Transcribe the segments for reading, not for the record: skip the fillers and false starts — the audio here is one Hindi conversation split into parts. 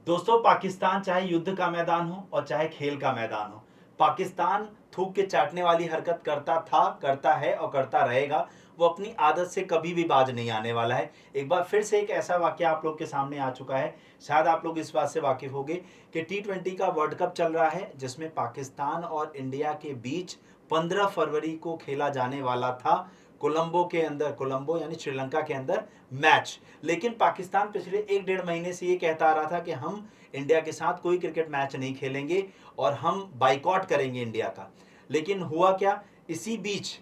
दोस्तों, पाकिस्तान चाहे युद्ध का मैदान हो और चाहे खेल का मैदान हो, पाकिस्तान थूक के चाटने वाली हरकत करता था, करता है और करता रहेगा। वो अपनी आदत से कभी भी बाज नहीं आने वाला है। एक बार फिर से एक ऐसा वाकया आप लोग के सामने आ चुका है। शायद आप लोग इस बात से वाकिफ होंगे कि T20 का वर्ल्ड कप चल रहा है, जिसमें पाकिस्तान और इंडिया के बीच 15 फरवरी को खेला जाने वाला था कोलंबो के अंदर, कोलंबो यानी श्रीलंका के अंदर मैच। लेकिन पाकिस्तान पिछले एक डेढ़ महीने से ये कहता आ रहा था कि हम इंडिया के साथ कोई क्रिकेट मैच नहीं खेलेंगे और हम बाइकॉट करेंगे इंडिया का। लेकिन हुआ क्या, इसी बीच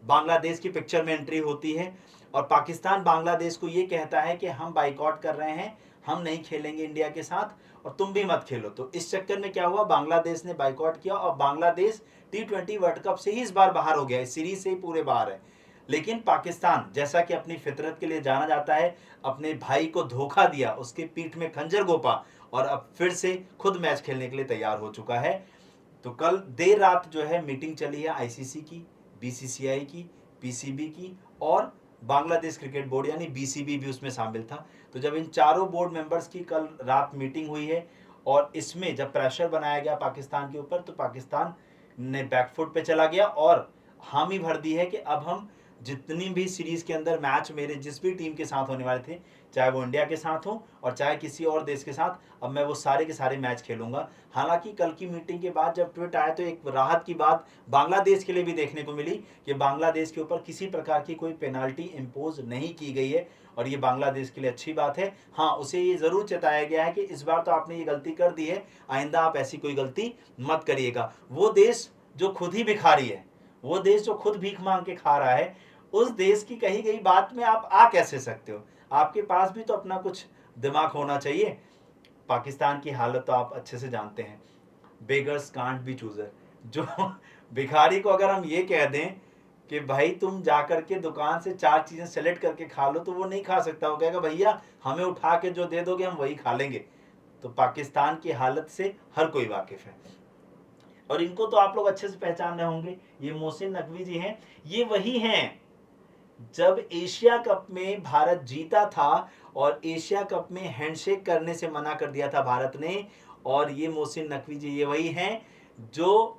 बांग्लादेश की पिक्चर में एंट्री होती है और पाकिस्तान बांग्लादेश को ये कहता है कि हम बाइकॉट कर रहे हैं, हम नहीं खेलेंगे इंडिया के साथ और तुम भी मत खेलो। तो इस चक्कर में क्या हुआ, बांग्लादेश ने बाइकॉट किया और बांग्लादेश T20 वर्ल्ड कप से ही इस बार बाहर हो गया, इस सीरीज से ही पूरे बाहर है। लेकिन पाकिस्तान, जैसा कि अपनी फितरत के लिए जाना जाता है, अपने भाई को धोखा दिया, उसके पीठ में खंजर गोपा और अब फिर से खुद मैच खेलने के लिए तैयार हो चुका है। तो कल देर रात जो है मीटिंग चली है आईसीसी की, बीसीसीआई की, पीसीबी की और बांग्लादेश क्रिकेट बोर्ड यानी बीसीबी भी उसमें शामिल था। तो जब इन चारों बोर्ड मेंबर्स की कल रात मीटिंग हुई है और इसमें जब प्रेशर बनाया गया पाकिस्तान के ऊपर, तो पाकिस्तान ने बैकफुट पे चला गया और हामी भर दी है कि अब हम जितनी भी सीरीज के अंदर मैच मेरे जिस भी टीम के साथ होने वाले थे, चाहे वो इंडिया के साथ हो और चाहे किसी और देश के साथ, अब मैं वो सारे के सारे मैच खेलूंगा। हालांकि कल की मीटिंग के बाद जब ट्वीट आया तो एक राहत की बात बांग्लादेश के लिए भी देखने को मिली कि बांग्लादेश के ऊपर किसी प्रकार की कोई पेनाल्टी इंपोज नहीं की गई है और ये बांग्लादेश के लिए अच्छी बात है। हाँ, उसे ये जरूर चेताया गया है कि इस बार तो आपने ये गलती कर दी है, आइंदा आप ऐसी कोई गलती मत करिएगा। वो देश जो खुद ही भिखारी है, वो देश जो खुद भीख मांग के खा रहा है, उस देश की कही गई बात में आप आ कैसे सकते हो? आपके पास भी तो अपना कुछ दिमाग होना चाहिए। पाकिस्तान की हालत तो आप अच्छे से जानते हैं, बेगर्स कांट बी चूजर। जो भिखारी को अगर हम ये कह दें कि भाई तुम जाकर के दुकान से चार चीजें सेलेक्ट करके खा लो, तो वो नहीं खा सकता। वो कहेगा भैया हमें उठा के जो दे दोगे हम वही खा लेंगे। तो पाकिस्तान की हालत से हर कोई वाकिफ है और इनको तो आप लोग अच्छे से पहचान रहे होंगे। ये मोहसिन नकवी जी हैं, ये वही हैं जब एशिया कप में भारत जीता था और एशिया कप में हैंडशेक करने से मना कर दिया था भारत ने। और ये मोहसिन नकवी जी ये वही हैं जो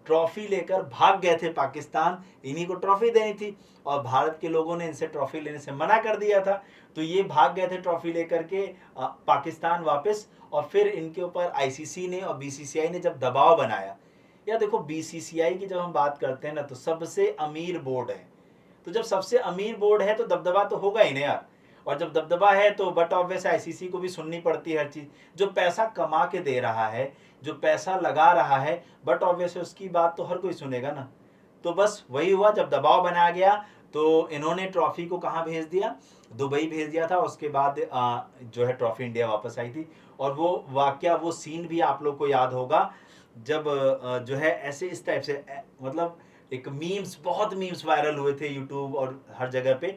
ट्रॉफी लेकर भाग गए थे पाकिस्तान, इन्हीं को ट्रॉफी देनी थी और भारत के लोगों ने इनसे ट्रॉफी लेने से मना कर दिया था। तो ये भाग गए थे ट्रॉफी लेकर के पाकिस्तान वापस, और फिर इनके ऊपर आईसीसी ने और बीसीसीआई ने जब दबाव बनाया। या देखो, बीसीसीआई की जब हम बात करते हैं ना, तो सबसे अमीर बोर्ड है। तो जब सबसे अमीर बोर्ड है तो दबदबा तो होगा ही ना यार। और जब दबदबा है तो बट ऑब्वियस आईसीसी को भी सुननी पड़ती है हर चीज। जो पैसा कमा के दे रहा है, जो पैसा लगा रहा है, बट ऑब्वियस उसकी बात तो हर कोई सुनेगा ना। तो बस वही हुआ, जब दबाव बनाया गया तो इन्होंने ट्रॉफी को कहाँ भेज दिया, दुबई भेज दिया था। उसके बाद जो है ट्रॉफी इंडिया वापस आई थी। और वो वाक्य, वो सीन भी आप लोग को याद होगा जब जो है ऐसे इस टाइप से मतलब एक मीम्स, बहुत मीम्स वायरल हुए थे यूट्यूब और हर जगह पे,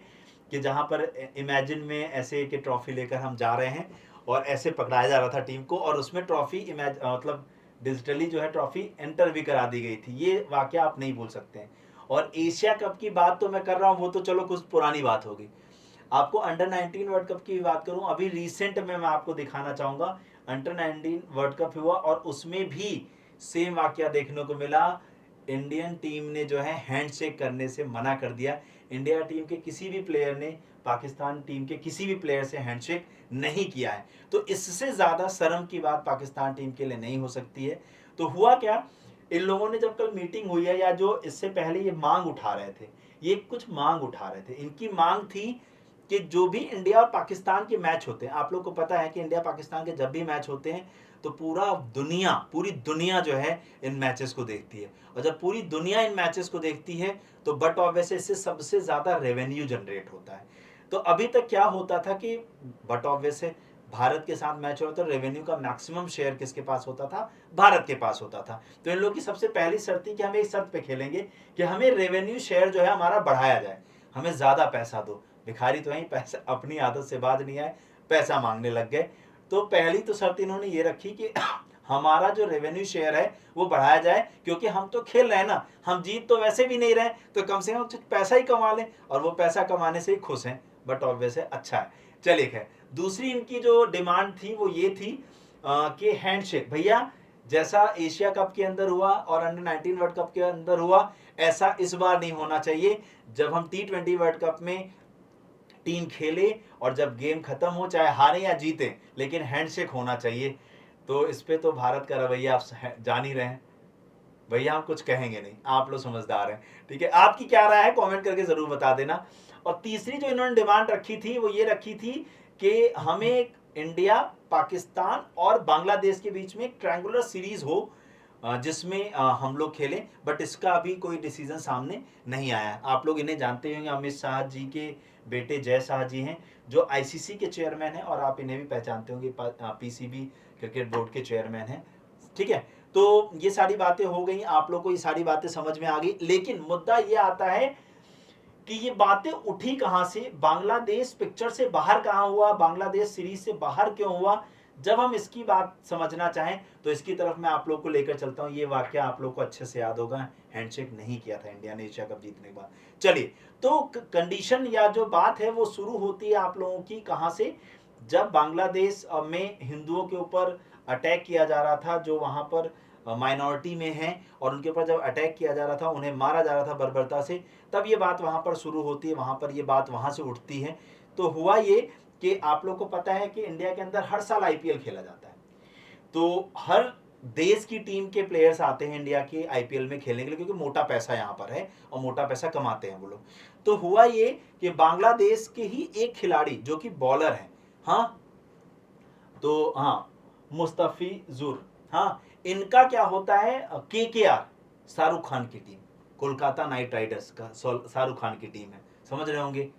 कि जहां पर इमेजिन में ऐसे कि ट्रॉफी लेकर हम जा रहे हैं और ऐसे पकड़ाया जा रहा था टीम को और उसमें ट्रॉफी मतलब डिजिटली जो है ट्रॉफी एंटर भी करा दी गई थी। ये वाकया आप नहीं भूल सकते हैं। और एशिया कप की बात तो मैं कर रहा हूँ, वो तो चलो कुछ पुरानी बात होगी। आपको अंडर 19 वर्ल्ड कप की बात करूं, अभी रिसेंट में मैं आपको दिखाना चाहूंगा। अंडर 19 वर्ल्ड कप हुआ और उसमें भी सेम वाकया देखने को मिला। इंडियन टीम ने जो है हैंडशेक करने से मना कर दिया। इंडिया टीम के किसी भी प्लेयर ने पाकिस्तान टीम के किसी भी प्लेयर से हैंडशेक नहीं किया है। तो इससे ज्यादा शर्म की बात पाकिस्तान टीम के लिए नहीं हो सकती है। तो हुआ क्या, इन लोगों ने जब कल मीटिंग हुई है, या जो इससे पहले ये मांग उठा रहे थे, ये कुछ मांग उठा रहे थे। इनकी मांग थी कि जो भी इंडिया और पाकिस्तान के मैच होते हैं, आप लोग को पता है कि इंडिया पाकिस्तान के जब भी मैच होते हैं तो पूरी दुनिया जो है इन मैचेस को देखती है। और जब पूरी दुनिया इन मैचेस को देखती है तो बट ऑब्वियसली इससे सबसे ज्यादा रेवेन्यू जनरेट होता है। तो अभी तक क्या होता था कि बट ऑब्वियस भारत के साथ मैच हो रहा था, रेवेन्यू का मैक्सिमम शेयर किसके पास होता था, भारत के पास होता था। तो इन लोगों की सबसे पहली शर्त थी कि हम एक शर्त पे खेलेंगे कि हमें रेवेन्यू शेयर जो है हमारा बढ़ाया जाए, हमें ज्यादा पैसा दो। भिखारी तो नहीं, पैसा अपनी आदत से बाज नहीं आए, पैसा मांगने लग गए। तो पहली तो शर्त इन्होंने ये रखी कि हमारा जो रेवेन्यू शेयर है वो बढ़ाया जाए, क्योंकि हम तो खेल रहे हैं ना, हम जीत तो वैसे भी नहीं रहे, तो कम से कम कुछ पैसा ही कमा लें। और वो पैसा कमाने से ही खुश हैं, बट ऑब्वियस है, अच्छा है। चलिए खैर, दूसरी इनकी जो डिमांड थी वो ये थी कि हैंडशेक भैया जैसा एशिया कप के अंदर हुआ और अंडर 19 वर्ल्ड कप के अंदर हुआ, ऐसा इस बार नहीं होना चाहिए। जब हम T20 वर्ल्ड कप में टीम खेले और जब गेम खत्म हो, चाहे हारे या जीते, लेकिन हैंडशेक होना चाहिए। तो इस पे तो भारत का रवैया आप जान ही रहे हैं भैया, हम कुछ कहेंगे नहीं, आप लोग समझदार हैं। ठीक है, आपकी क्या राय है कमेंट करके जरूर बता देना। और तीसरी जो इन्होंने डिमांड रखी थी वो ये रखी थी कि हमें इंडिया, पाकिस्तान और बांग्लादेश के बीच में ट्रायंगुलर सीरीज हो जिसमें हम लोग खेलें, बट इसका अभी कोई डिसीजन सामने नहीं आया। आप लोग इन्हें जानते होंगे, अमित शाह जी के बेटे जय शाह जी हैं जो आईसीसी के चेयरमैन हैं, और आप इन्हें भी पहचानते होंगे, पीसीबी क्रिकेट बोर्ड के चेयरमैन हैं। ठीक है, तो ये सारी बातें हो गई, आप लोग को ये सारी बातें समझ में आ गई। लेकिन मुद्दा ये आता है कि ये बातें उठी कहां से, बांग्लादेश पिक्चर से बाहर कहां हुआ, बांग्लादेश सीरीज से बाहर क्यों हुआ। जब हम इसकी बात समझना चाहें तो इसकी तरफ मैं आप लोग को लेकर चलता हूं। ये वाकया आप लोग को अच्छे से याद होगा, हैंडशेक नहीं किया था इंडिया ने एशिया कप जीतने के बाद। चलिए, तो कंडीशन या जो बात है वो शुरू होती है आप लोगों की कहां से, जब बांग्लादेश में हिंदुओं के ऊपर अटैक किया जा रहा था, जो वहां पर माइनॉरिटी में हैं, और उनके ऊपर जब अटैक किया जा रहा था, उन्हें मारा जा रहा था बर्बरता से, तब ये बात वहां पर शुरू होती है, वहां पर ये बात वहां से उठती है। तो हुआ ये कि आप लोग को पता है कि इंडिया के अंदर हर साल आईपीएल खेला जाता है, तो हर देश की टीम के प्लेयर्स आते हैं इंडिया के आईपीएल में खेलने के लिए, क्योंकि मोटा पैसा यहाँ पर है और मोटा पैसा कमाते हैं वो लोग। तो हुआ ये कि बांग्लादेश के ही एक खिलाड़ी जो कि बॉलर है, हाँ, तो हाँ, मुस्तफिजुर, हाँ, इनका क्या होता है, केकेआर शाहरुख खान की टीम, कोलकाता नाइट राइडर्स का शाहरुख खान की टीम है, समझ रहे होंगे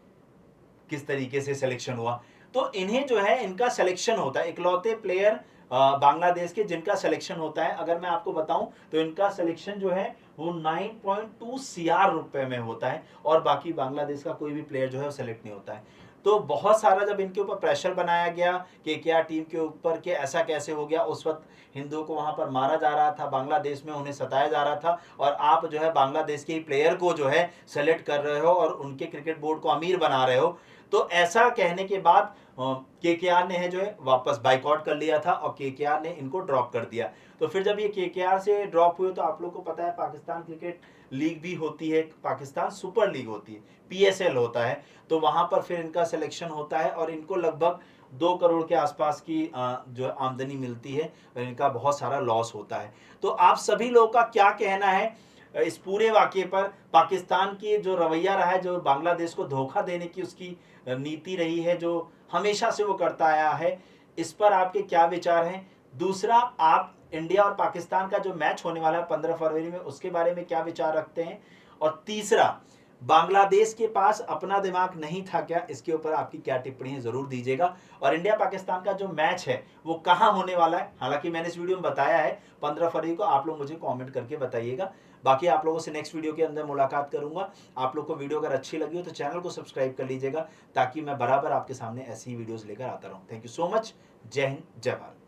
किस तरीके से सिलेक्शन हुआ। तो इन्हें जो है, इनका सिलेक्शन होता है, इकलौते प्लेयर बांग्लादेश के जिनका सिलेक्शन होता है। अगर मैं आपको बताऊं तो इनका सिलेक्शन जो है वो 9.2 सीआर रुपए में होता है, और बाकी बांग्लादेश का कोई भी प्लेयर जो है वो सिलेक्ट नहीं होता है। तो बहुत सारा जब इनके ऊपर प्रेशर बनाया गया कि क्या टीम के ऊपर कि ऐसा कैसे हो गया, उस वक्त हिंदुओं को वहां पर मारा जा रहा था, बांग्लादेश में उन्हें सताया जा रहा था, और आप जो है बांग्लादेश के प्लेयर को जो है सेलेक्ट कर रहे हो और उनके क्रिकेट बोर्ड को अमीर बना रहे हो। तो ऐसा कहने के बाद केकेआर ने है जो है वापस बाइकआउट कर लिया था, और केकेआर ने इनको ड्रॉप कर दिया। तो फिर जब ये केकेआर से ड्रॉप हुए तो आप लोग को पता है पाकिस्तान क्रिकेट लीग भी होती है, पाकिस्तान सुपर लीग होती है, पीएसएल होता है, तो वहां पर फिर इनका सिलेक्शन होता है, और इनको लगभग 2 करोड़ के आसपास की जो आमदनी मिलती है, और इनका बहुत सारा लॉस होता है। तो आप सभी लोगों का क्या कहना है इस पूरे वाकये पर, पाकिस्तान की जो रवैया रहा है, जो बांग्लादेश को धोखा देने की उसकी नीति रही है, जो हमेशा से वो करता आया है, इस पर आपके क्या विचार हैं। दूसरा, आप इंडिया और पाकिस्तान का जो मैच होने वाला है 15 फरवरी में, उसके बारे में क्या विचार रखते हैं। और तीसरा, बांग्लादेश के पास अपना दिमाग नहीं था क्या, इसके ऊपर आपकी क्या टिप्पणी है जरूर दीजिएगा। और इंडिया पाकिस्तान का जो मैच है वो कहां होने वाला है, हालांकि मैंने इस वीडियो में बताया है 15 फरवरी को, आप लोग मुझे कमेंट करके बताइएगा। बाकी आप लोगों से नेक्स्ट वीडियो के अंदर मुलाकात करूंगा। आप लोग को वीडियो अगर अच्छी लगी हो तो चैनल को सब्सक्राइब कर लीजिएगा, ताकि मैं बराबर आपके सामने ऐसी ही वीडियोस लेकर आता रहूं। Thank you so much. जय हिंद, जय भारत।